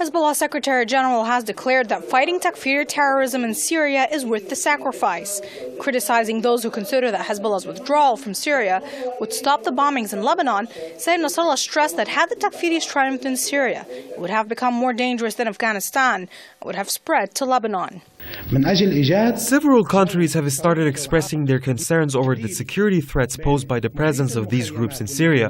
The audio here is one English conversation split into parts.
Hezbollah Secretary General has declared that fighting Takfiri terrorism in Syria is worth the sacrifice, criticizing those who consider that Hezbollah's withdrawal from Syria would stop the bombings in Lebanon. Said Nasrallah stressed that had the Takfiris triumphed in Syria, it would have become more dangerous than Afghanistan and would have spread to Lebanon. Several countries have started expressing their concerns over the security threats posed by the presence of these groups in Syria.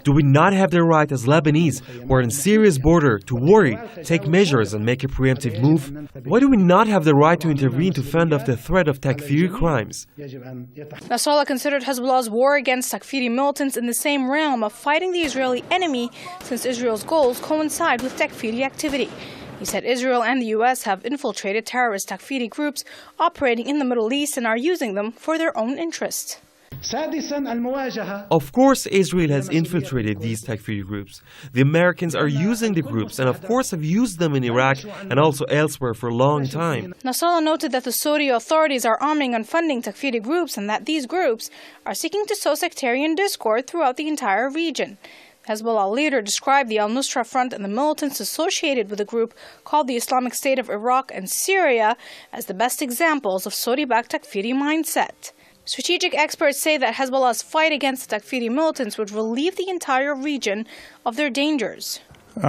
Do we not have the right as Lebanese, who are in Syria's border, to worry, take measures and make a preemptive move? Why do we not have the right to intervene to fend off the threat of Takfiri crimes? Nasrallah considered Hezbollah's war against Takfiri militants in the same realm of fighting the Israeli enemy, since Israel's goals coincide with Takfiri activity. He said Israel and the U.S. have infiltrated terrorist Takfiri groups operating in the Middle East and are using them for their own interests. Of course, Israel has infiltrated these Takfiri groups. The Americans are using the groups and of course have used them in Iraq and also elsewhere for a long time. Nasrallah noted that the Saudi authorities are arming and funding Takfiri groups and that these groups are seeking to sow sectarian discord throughout the entire region. Hezbollah leader described the al-Nusra Front and the militants associated with the group called the Islamic State of Iraq and Syria as the best examples of Saudi-backed Takfiri mindset. Strategic experts say that Hezbollah's fight against the Takfiri militants would relieve the entire region of their dangers. The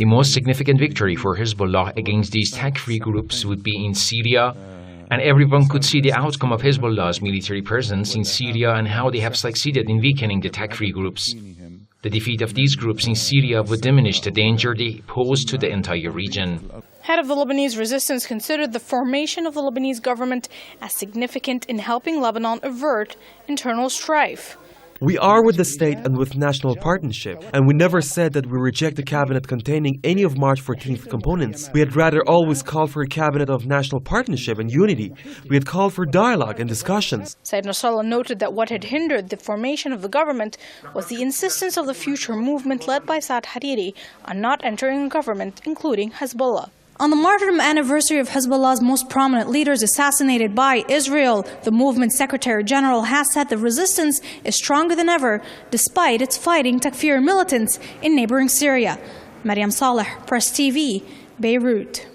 most significant victory for Hezbollah against these Takfiri groups would be in Syria, and everyone could see the outcome of Hezbollah's military presence in Syria and how they have succeeded in weakening the Takfiri groups. The defeat of these groups in Syria would diminish the danger they pose to the entire region. Head of the Lebanese resistance considered the formation of the Lebanese government as significant in helping Lebanon avert internal strife. We are with the state and with national partnership, and we never said that we reject a cabinet containing any of March 14th components. We had rather always called for a cabinet of national partnership and unity. We had called for dialogue and discussions. Said Nasrallah noted that what had hindered the formation of the government was the insistence of the future movement led by Saad Hariri on not entering a government, including Hezbollah. On the martyrdom anniversary of Hezbollah's most prominent leaders assassinated by Israel, the movement's Secretary General has said the resistance is stronger than ever, despite its fighting Takfiri militants in neighboring Syria. Maryam Saleh, Press TV, Beirut.